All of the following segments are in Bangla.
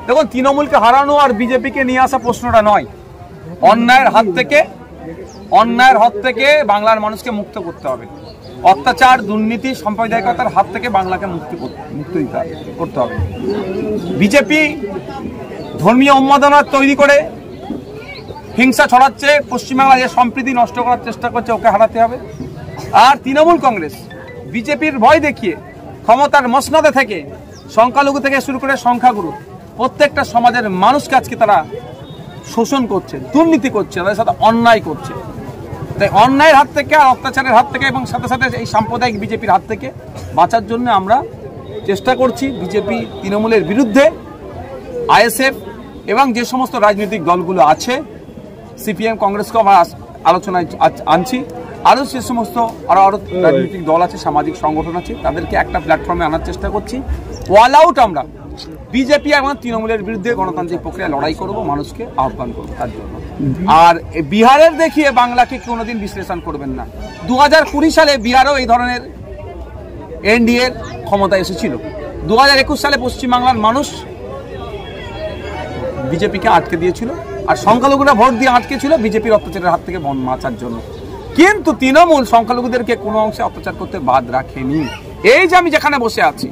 দেখুন, তৃণমূলকে হারানো আর বিজেপিকে নিয়ে আসা প্রশ্নটা নয়। অন্যায়ের হাত থেকে বাংলার মানুষকে মুক্ত করতে হবে। অত্যাচার, দুর্নীতি, সাম্প্রদায়িকতার হাত থেকে বাংলাকে মুক্ত করতে হবে। বিজেপি ধর্মীয় উন্মাদনা তৈরি করে হিংসা ছড়াচ্ছে, পশ্চিমবাংলায় সম্প্রীতি নষ্ট করার চেষ্টা করছে, ওকে হারাতে হবে। আর তৃণমূল কংগ্রেস বিজেপির ভয় দেখিয়ে ক্ষমতার মসনদে থেকে সংখ্যালঘু থেকে শুরু করে সংখ্যাগুরু প্রত্যেকটা সমাজের মানুষকে আজকে তারা শোষণ করছে, দুর্নীতি করছে, তাদের সাথে অন্যায় করছে। তাই অন্যায়ের হাত থেকে আর অত্যাচারের হাত থেকে এবং সাথে সাথে এই সাম্প্রদায়িক বিজেপির হাত থেকে বাঁচার জন্য আমরা চেষ্টা করছি। বিজেপি তৃণমূলের বিরুদ্ধে আইএসএফ এবং যে সমস্ত রাজনৈতিক দলগুলো আছে, সিপিএম, কংগ্রেসকেও আমরা আলোচনায় আনছি। আরও যে সমস্ত আরও রাজনৈতিক দল আছে, সামাজিক সংগঠন আছে, তাদেরকে একটা প্ল্যাটফর্মে আনার চেষ্টা করছি। অল আউট আমরা বিজেপি এবং তৃণমূলের বিরুদ্ধে গণতান্ত্রিক প্রক্রিয়া লড়াই করব, মানুষকে আহ্বান করবো তার জন্য। আর বিহারের দেখিয়ে বাংলাকে কোনোদিন বিশ্লেষণ করবেন না। 2020 সালে বিহারেও এই ধরনের এনডিএর ক্ষমতা এসেছিল। 2021 সালে পশ্চিমবাংলার মানুষ বিজেপিকে আটকে দিয়েছিল, আর সংখ্যালঘুরা ভোট দিয়ে আটকে ছিল বিজেপির অত্যাচারের হাত থেকে বাঁচার জন্য। কিন্তু তৃণমূল সংখ্যালঘুদেরকে কোনো অংশে অত্যাচার করতে বাদ রাখেনি। এই যে আমি যেখানে বসে আছি,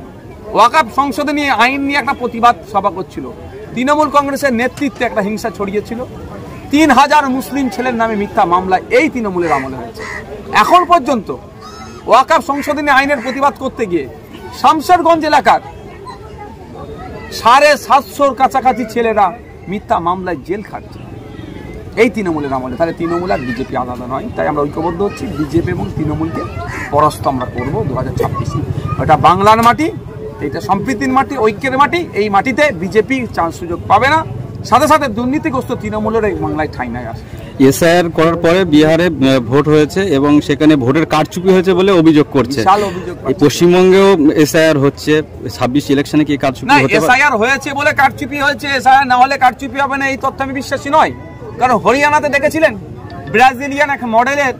ওয়াকফ সংশোধনী আইন নিয়ে একটা প্রতিবাদ সভা করছিল, তৃণমূল কংগ্রেসের নেতৃত্বে একটা হিংসা ছড়িয়েছিল। 3000 মুসলিম ছেলের নামে মিথ্যা মামলা এই তৃণমূলের আমলে হয়েছে। এখন পর্যন্ত ওয়াকফ সংশোধনী আইনের প্রতিবাদ করতে গিয়ে শামশেরগঞ্জ এলাকার 750 কাছাকাছি ছেলেরা মিথ্যা মামলায় জেল খাটছে এই তৃণমূলের আমলে। তাহলে তৃণমূল আর বিজেপি আলাদা নয়। তাই আমরা ঐক্যবদ্ধ হচ্ছি, বিজেপি এবং তৃণমূলকে পরাস্ত আমরা করবো 2026। এটা বাংলার মাটি, এটা সম্প্রীতির মাটি, ঐক্যের মাটি। এই মাটিতে বিজেপি চান্স সুযোগ পাবে না। সাথে সাথে দুর্নীতিগ্রস্ত তৃণমূলের এই বাংলায় ঠাঁই নাই আসে। এসআইআর করার পরে বিহারে ভোট হয়েছে এবং সেখানে ভোটের কারচুপি হয়েছে বলে অভিযোগ করছে। পশ্চিমবঙ্গেও এসআইআর হচ্ছে, 26 ইলেকশনে কি কারচুপি হতে পারে? এসআইআর হয়েছে বলে কারচুপি হয়েছে, এসআইআর না হলে কারচুপি হবে না, এই তথ্য আমি বিশ্বাসী নয়। কারণ হরিয়ানাতে দেখেছিলেন, ব্রাজিলিয়ান এক মডেলের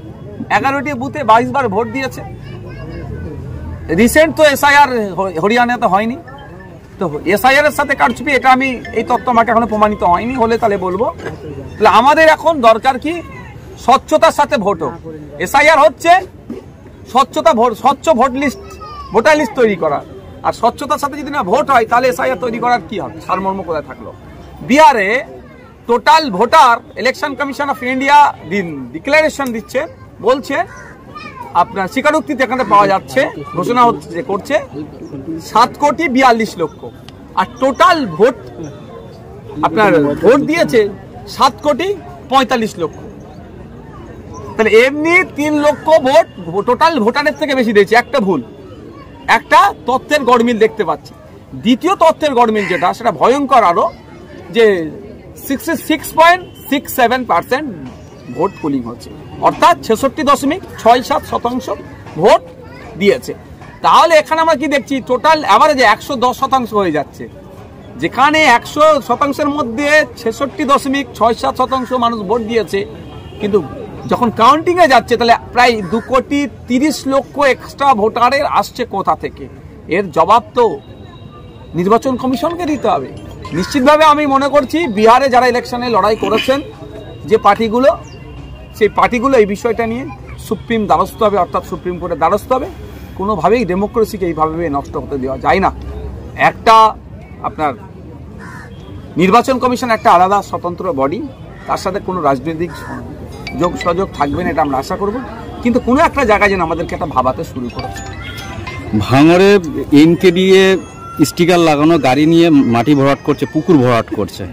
11টি বুথে 22 বার ভোট দিয়েছে। রিসেন্ট তো এসআইআর হরিয়ানাতে হয়নি, তো এসআইআর এর সাথে কারচুপি, এটা আমি এই তথ্য আমাকে এখনো প্রমাণিত হয়নি, হলে তাহলে বলবো। তাহলে আমাদের এখন দরকার কি, স্বচ্ছতার সাথে ভোট হোক। এসআইআর হচ্ছে স্বচ্ছতা, স্বচ্ছ ভোটার লিস্ট তৈরি করা। আর স্বচ্ছতার সাথে যদি না ভোট হয়, তাহলে এসআইআর তৈরি করার কি হবে? সারমর্ম কোথায় থাকলো? বিহারে total voter election commission of India declaration দিচ্ছে, বলছে আপনার স্বীকারোক্তিতে এখানে পাওয়া যাচ্ছে, ঘোষণা হচ্ছে করছে 7,42,00,000। আর টোটাল ভোট আপনার ভোট দিয়েছে 7,45,00,000। তাহলে এমনি 3 লক্ষ ভোট টোটাল ভোটারের থেকে বেশি দিয়েছে। একটা ভুল, একটা তথ্যের গড়মিল দেখতে পাচ্ছি। দ্বিতীয় তথ্যের গড়মিল যেটা, সেটা ভয়ঙ্কর আরো, যে 66.67% ভোট পোলিং হচ্ছে, অর্থাৎ 66.67% ভোট দিয়েছে। তাহলে এখানে আমরা কি দেখছি, টোটাল অ্যাভারেজে 110% হয়ে যাচ্ছে। যেখানে 100%-এর মধ্যে 66.67% মানুষ ভোট দিয়েছে, কিন্তু যখন কাউন্টিংয়ে যাচ্ছে তাহলে প্রায় 2,30,00,000 এক্সট্রা ভোটারের আসছে কোথা থেকে? এর জবাব তো নির্বাচন কমিশনকে দিতে হবে। নিশ্চিতভাবে আমি মনে করছি বিহারে যারা ইলেকশনে লড়াই করেছেন যে পার্টিগুলো, সেই পার্টিগুলো এই বিষয়টা নিয়ে সুপ্রিম দ্বারস্থ হবে, অর্থাৎ সুপ্রিম কোর্টের দ্বারস্থ হবে। কোনোভাবেই ডেমোক্রেসিকে এইভাবে নষ্ট হতে দেওয়া যায় না। একটা আপনার নির্বাচন কমিশন একটা আলাদা স্বতন্ত্র বডি, তার সাথে কোনো রাজনৈতিক যোগ সহযোগ থাকবে না, এটা আমরা আশা করব। কিন্তু কোনো একটা জায়গায় যেন আমাদেরকে একটা ভাবাতে শুরু করেছে। ভাঙড়ে এনকে দিয়ে স্টিকার লাগানো গাড়ি নিয়ে মাটি ভরাট করছে, পুকুর ভরাট করছে।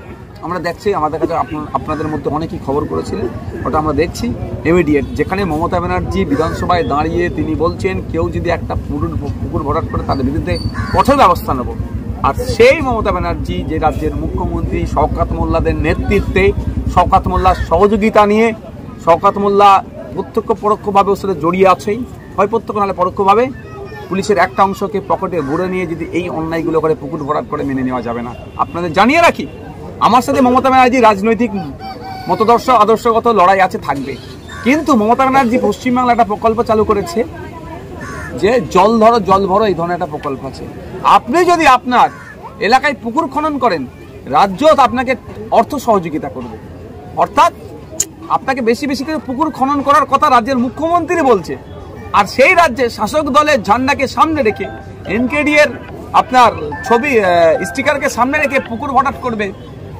আমরা দেখছি, আমাদের কাছে আপনাদের মধ্যে অনেকেই খবর করেছিলেন, ওটা আমরা দেখছি ইমিডিয়েট। যেখানে মমতা ব্যানার্জি বিধানসভায় দাঁড়িয়ে তিনি বলছেন, কেউ যদি একটা পুকুর ভরাট করে তাদের বিরুদ্ধে কঠোর ব্যবস্থা নেব। আর সেই মমতা ব্যানার্জি যে রাজ্যের মুখ্যমন্ত্রী শওকত মোল্লাদের নেতৃত্বে, শওকত মোল্লার সহযোগিতা নিয়ে, শওকত মোল্লা প্রত্যক্ষ পরোক্ষভাবে ওর সাথে জড়িয়ে আছেই, হয় প্রত্যক্ষ নাহলে পরোক্ষভাবে। পুলিশের একটা অংশকে পকেটে ভরে নিয়ে যদি এই অন্যায়গুলো করে পুকুর ভরাট করে মেনে নেওয়া যাবে না। আপনাদের জানিয়ে রাখি, আমার সাথে মমতা ব্যানার্জি রাজনৈতিক মতদর্শ আদর্শগত লড়াই আছে, থাকবে। কিন্তু মমতা ব্যানার্জি পশ্চিমবাংলা একটা প্রকল্প চালু করেছে, যে জল ধরো জল ভরো, এই ধরনের একটা প্রকল্প আছে। আপনি যদি আপনার এলাকায় পুকুর খনন করেন, রাজ্য আপনাকে অর্থ সহযোগিতা করবে, অর্থাৎ আপনাকে বেশি বেশি করে পুকুর খনন করার কথা রাজ্যের মুখ্যমন্ত্রী বলছে, আর সেই রাজ্যে শাসক দলের ঝান্ডাকে সামনে রেখে এনকেডি এর আপনার ছবি স্টিকারকে সামনে রেখে পুকুর ভরাট করবে,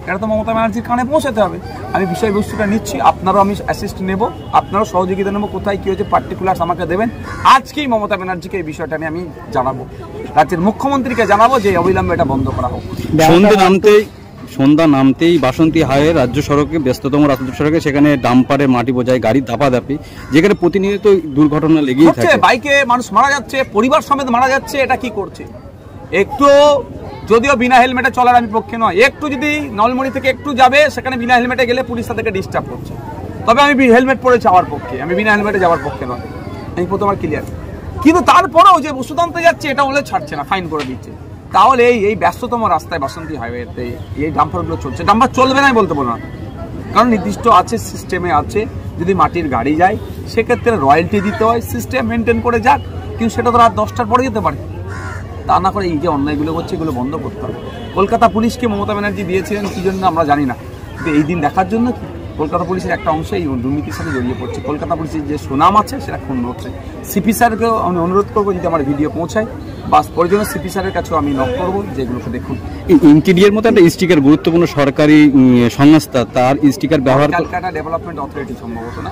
এটা তো মমতা ব্যানার্জির কানে পৌঁছাতে হবে। আমি বিষয়বস্তুটা নিচ্ছি, আপনারও আমি অ্যাসিস্ট নেব, আপনারও সহযোগিতা নেব, কোথায় কী হয়েছে পার্টিকুলার্স আমাকে দেবেন। আজকেই মমতা ব্যানার্জিকে এই বিষয়টা নিয়ে আমি জানাবো, রাজ্যের মুখ্যমন্ত্রীকে জানাবো যে অবিলম্বে এটা বন্ধ করা হোক। সন্ধ্যা নামতেই বাসন্তী হাইওয়ে রাজ্য সড়কে, ব্যস্ততম রাজ্য সড়কে, সেখানে ডাম্পারে মাটি বোঝায় গাড়ি ধাপাধাপি, যেখানে প্রতিনিয়ত দুর্ঘটনা লেগেই থাকে। বাইকে মানুষ মারা যাচ্ছে, পরিবার সমেত মারা যাচ্ছে, এটা কি করছে? একটু যদিও বিনা হেলমেটে চলার আমি পক্ষে নয়, একটু যদি নলমণি থেকে একটু যাবে সেখানে বিনা হেলমেটে গেলে পুলিশ তাদেরকে ডিস্টার্ব করছে, তবে আমি হেলমেট পরে যাওয়ার পক্ষে, আমি বিনা হেলমেটে যাওয়ার পক্ষে নয়, এই প্রথম আমার ক্লিয়ার। কিন্তু তারপরেও যে ওষুধ আনতে যাচ্ছে এটা বলে ছাড়ছে না, ফাইন করে দিচ্ছে। তাহলে এই ব্যস্ততম রাস্তায় বাসন্তী হাইওয়েতে এই ডাম্পারগুলো চলছে, ডাম্পার চলবে না বলতে পারবো না, কারণ নির্দিষ্ট আছে, সিস্টেমে আছে, যদি মাটির গাড়ি যায় সেক্ষেত্রে রয়্যালটি দিতে হয়, সিস্টেম মেনটেন করে যাক, কিন্তু সেটা তো রাত 10টার পরে যেতে পারে। তা না করে এই যে অন্যায়গুলো করছে এগুলো বন্ধ করতে হবে। কলকাতা পুলিশকে মমতা ব্যানার্জি দিয়েছিলেন কী জন্য আমরা জানি না, কিন্তু এই দিন দেখার জন্য কি কলকাতা পুলিশের একটা অংশ এই দুর্নীতির সাথে জড়িয়ে পড়ছে, কলকাতা পুলিশের যে সুনাম আছে সেটা ক্ষুণ্ণ হচ্ছে। সিপি স্যারকেও আমি অনুরোধ করবো যদি আমার ভিডিও পৌঁছায়, বাস প্রয়োজনে সিপি স্যারের কাছেও আমি নক করবো যেগুলোকে দেখুন। এনকেডি এর মতো একটা স্টিকার, গুরুত্বপূর্ণ সরকারি সংস্থা, তার স্টিকার ব্যবহার, ক্যালকাটা ডেভেলপমেন্ট অথরিটি সম্ভবত না,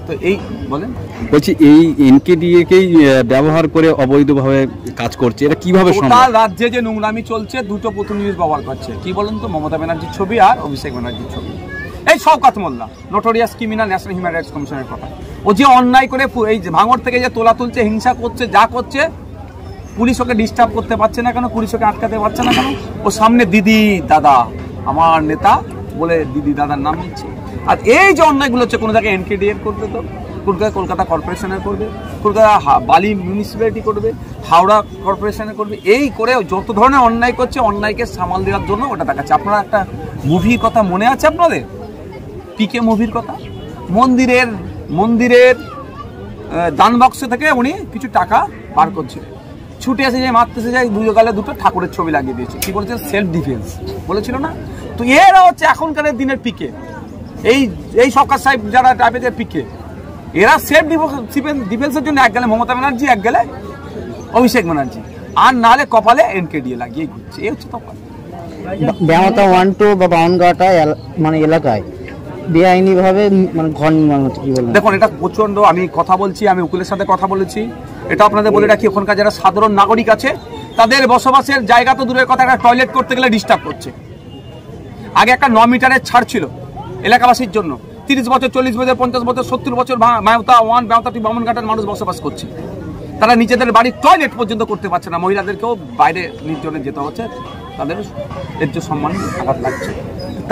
তো এই বলেন বলছি এই এনকেডিএকেই ব্যবহার করে অবৈধভাবে কাজ করছে, এটা কিভাবে সম্ভব? রাজ্যে যে নোংরামি চলছে, দুটো প্রতিনিধি ব্যবহার করছে, কি বলেন তো, মমতা ব্যানার্জির ছবি আর অভিষেক ব্যানার্জির ছবি। এই Shaukat Mollah notorious criminal, national human rights কমিশনের কথা, ও যে অন্যায় করে এই যে ভাঙড় থেকে যে তোলা তুলছে, হিংসা করছে, যা করছে, পুলিশ ওকে ডিস্টার্ব করতে পারছে না কেন, পুলিশ ওকে আটকাতে পারছে না কেন? ও সামনে দিদি দাদা আমার নেতা বলে দিদি দাদার নাম নিচ্ছে। আর এই যে অন্যায়গুলো হচ্ছে, কোনো জায়গায় এনকেডি এর করবে, তো কলকাতা কর্পোরেশনের করবে, কলকাতা বালি মিউনিসিপ্যালিটি করবে, হাওড়া কর্পোরেশনের করবে, এই করে যত ধরনের অন্যায় করছে, অন্যায়কে সামাল দেওয়ার জন্য ওটা দেখাচ্ছে। আপনারা একটা মুভির কথা মনে আছে আপনাদের, পিকে মুভির কথা, মন্দিরের দান বক্স থেকে উনি কিছু টাকা বার করছিলেন, ছুটে এসে যায়, মারতেছে যায়, দুই গালে দুটো ঠাকুরের ছবি লাগিয়ে দিয়েছে, কি বলেছে, সেলফ ডিফেন্স বলেছিল না? তো এরা হচ্ছে এখনকার দিনের পিকে, এই সরকার সাহেব যারা টাইপের পিকে, এরা সেলফ ডিফেন্সের জন্য এক গেলে মমতা ব্যানার্জি, এক গেলে অভিষেক ব্যানার্জি, আর নাহলে কপালে এনকেডি লাগিয়ে ঘুরছে, এই হচ্ছে তফাৎ। ব্যামতা 1-2 বা বাউনঘাটা মানে এলাকায় বেআইনি ভাবে মানে ঘর নির্মাণ হচ্ছে, কি বলবো? দেখুন, এটা প্রচন্ড, আমি কথা বলছি, আমি উকিলের সাথে কথা বলেছি, এটা আপনাদের বলে রাখি, ওখানকার যারা সাধারণ নাগরিক আছে তাদের বসবাসের জায়গা তো দূরের কথা, একটা টয়লেট করতে গেলে ডিস্টার্ব করছে। আগে একটা 9 মিটারের ছাড় ছিল এলাকাবাসীর জন্য, 30 বছর 40 বছর 50 বছর 70 বছর ব্যামতা 1 ব্যামতা 2 বামনঘাটার মানুষ বসবাস করছে, তারা নিজেদের বাড়ির টয়লেট পর্যন্ত করতে পারছে না, মহিলাদেরকেও বাইরে নির্জনে যেতে হচ্ছে, তাদের ন্যায্য সম্মান আঘাত লাগছে,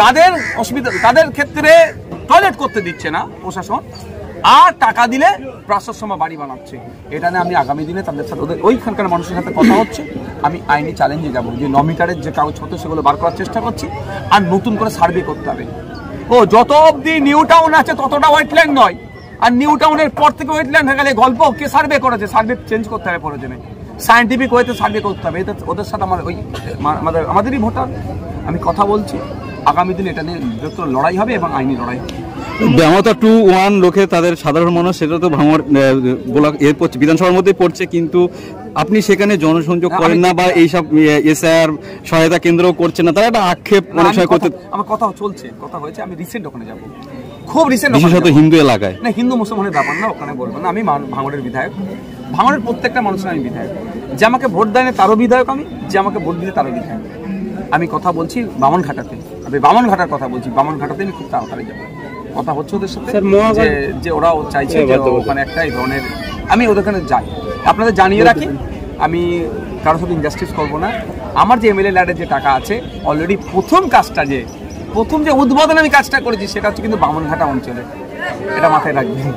তাদের অসুবিধা, তাদের ক্ষেত্রে টয়লেট করতে দিচ্ছে না প্রশাসন, আর টাকা দিলে প্রাসাদ বাড়ি বানাচ্ছে। এটা নিয়ে আমি আগামী দিনে তাদের সাথে, ওইখানকার মানুষের সাথে কথা হচ্ছে, আমি আইনি চ্যালেঞ্জে যাবো, যে 9 মিটারের যে কাগজ হতো সেগুলো বার করার চেষ্টা করছি, আর নতুন করে সার্ভে করতে হবে। ও যত অবধি নিউ টাউন আছে ততটা ওয়েটল্যান্ড নয়, আর নিউ টাউনের পর থেকে ওয়েটল্যান্ড হয়ে গেলে গল্প, কে সার্ভে করেছে, সার্ভে চেঞ্জ করতে হবে প্রয়োজনে, সায়েন্টিফিক ওয়েতে সার্ভে করতে হবে। ওদের সাথে আমার আমাদেরই ভোটার, আমি কথা বলছি, আগামী দিন এটা নিয়ে বৃহত্তর লড়াই হবে এবং আইনি লড়াই হবে। ব্যামতা 2-1 লোকে তাদের সাধারণ মানুষ, সেটা তো ভাঙড় এর বিধানসভার মধ্যেই পড়ছে, কিন্তু আপনি সেখানে জনসংযোগ করেন না বা এইসব এসআইআর সহায়তা কেন্দ্র করছে না, তারা একটা আক্ষেপ অনেক সময় করতে। আমার কথা চলছে, কথা হয়েছে, আমি রিসেন্ট ওখানে যাবো, খুব রিসেন্ট, বিশেষত হিন্দু এলাকায়, না হিন্দু মুসলমানের ব্যাপার না, ওখানে বলবো না, আমি ভাঙড়ের বিধায়ক, ভাঙড়ের প্রত্যেকটা মানুষের আমি বিধায়ক, যে আমাকে ভোট দেয় না তারও বিধায়ক আমি, যে আমাকে ভোট দিতে তারও বিধায়ক। আমি কথা বলছি বামনঘাটাতে, আমি বামনঘাটার কথা বলছি, বামনঘাটাতে আমি খুব তাড়াতাড়ি যাবো, কথা হচ্ছে ওদের সাথে, যে ওরাও চাইছে যে ওখানে একটা এই ধরনের, আমি ওদের ওখানে যাই। আপনাদের জানিয়ে রাখি, আমি কারোর সাথে ইনজাস্টিস করবো না, আমার যে এমএলএ ল্যাডের যে টাকা আছে, অলরেডি প্রথম যে উদ্বোধন আমি কাজটা করেছি সেটা হচ্ছে কিন্তু বামনঘাটা অঞ্চলে, এটা মাথায় রাখবেন,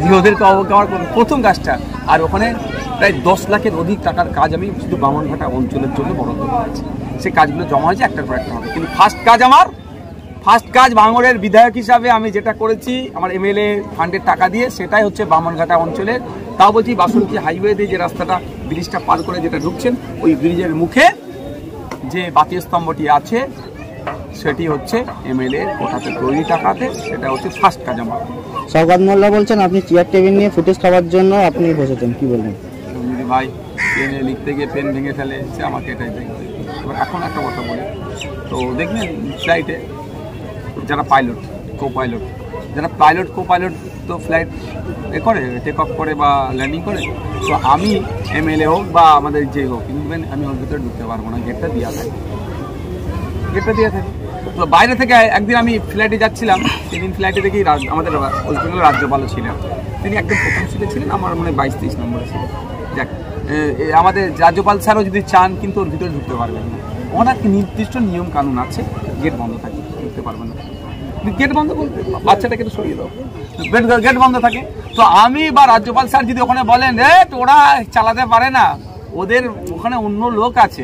যে ওদেরকে অবজ্ঞার প্রথম কাজটা, আর ওখানে প্রায় 10 লাখের অধিক টাকার কাজ আমি শুধু বামনঘাটা অঞ্চলের জন্য বরাদ্দ করেছি, সেই কাজগুলো জমা হয়েছে, একটার পর একটা হবে। কিন্তু ফার্স্ট কাজ ভাঙড়ের বিধায়ক হিসাবে আমি যেটা করেছি আমার এমএলএ ফান্ডের টাকা দিয়ে, সেটাই হচ্ছে বামনঘাটা অঞ্চলের, তাও বলছি বাসন্তী হাইওয়ে দিয়ে যে রাস্তাটা, ব্রিজটা পার করে যেটা ঢুকছেন, ওই ব্রিজের মুখে যে বাতি স্তম্ভটি আছে সেটি হচ্ছে এমএলএ কোটাতে তৈরি টাকাতে, সেটা হচ্ছে ফার্স্ট কাজ আমার। সৌগত মোল্লা বলছেন আপনি চেয়ার টেবিল নিয়ে ফুটেজ খাওয়ার জন্য আপনি বসেছেন, কি বলবেন? যদি ভাই পেনে লিখতে গিয়ে পেন ভেঙে ফেলে, সে আমাকে এটাই দেখবে। এবার এখন একটা কথা বলি, তো দেখবেন ফ্লাইটে যারা পাইলট, কো পাইলট, যারা পাইলট কো পাইলট তো ফ্লাইট করে টেক অফ করে বা ল্যান্ডিং করে, তো আমি এমএলএ হোক বা আমাদের যে হোক, কিন্তু আমি ওর ভিতরে ঢুকতে পারবো না, গেটটা দেওয়া থাকে, গেটটা দেওয়া থাকে। তো বাইরে থেকে একদিন আমি ফ্লাইটে যাচ্ছিলাম, সেদিন ফ্লাইটে দেখি আমাদের ওয়েস্ট বেঙ্গলের রাজ্যপালও ছিলেন, তিনি একদম প্রথম সিটে ছিলেন, আমার মনে হয় 22-23 নম্বরে ছিলেন। যাক, আমাদের রাজ্যপাল স্যারও যদি চান কিন্তু ওর ভিতরে ঢুকতে পারবেন না, ওনার নির্দিষ্ট নিয়ম কানুন আছে, গেট বন্ধ থাকে, ঢুকতে পারবেন না। গেট বন্ধ করতে বাচ্চাটাকে তো সরিয়ে দাও, গেট বন্ধ থাকে। তো আমি বা রাজ্যপাল স্যার যদি ওখানে বলেন ওরা চালাতে পারে না, ওদের ওখানে অন্য লোক আছে,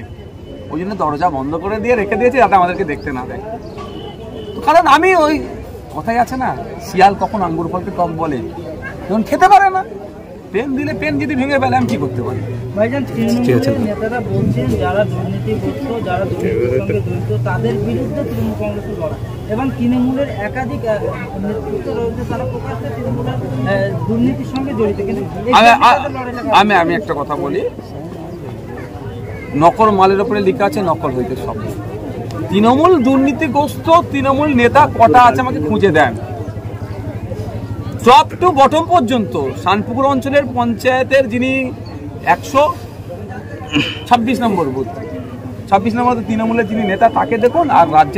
ওই জন্য দরজা বন্ধ করে দিয়ে রেখে দিয়েছে যাতে আমাদেরকে দেখতে না দেয়। কারণ আমি ওই কথাই আছে না, শিয়াল কখন আঙ্গুর ফলকে টক বলে, যখন খেতে পারে না, পেন দিলে পেন যদি ভেঙে ফেলে আমি কি করতে পারি? ভাইজান, তৃণমূলের নেতারা বলছেন যারা দুর্নীতিগ্রস্ত, যারা দুর্নীতির সঙ্গে জড়িত তাদের বিরুদ্ধে তৃণমূল কংগ্রেসের লড়াই, এবং তৃণমূলের একাধিক নেতৃত্ব রয়েছে তারা প্রকাশ্যে তৃণমূলের দুর্নীতির সঙ্গে জড়িত। কিন্তু আমি একটা কথা বলি, নকল মালের উপরে লেখা আছে নকল হইতে সব। তৃণমূল দুর্নীতিগ্রস্ত তৃণমূল নেতা কটা আছে আমাকে খুঁজে দেন, টপ টু বটম পর্যন্ত। শানপুকুর অঞ্চলের পঞ্চায়েতের যিনি 126 নম্বর বুথ, 26 নম্বর তৃণমূলের যিনি নেতা, তাকে দেখুন, আর রাজ্যের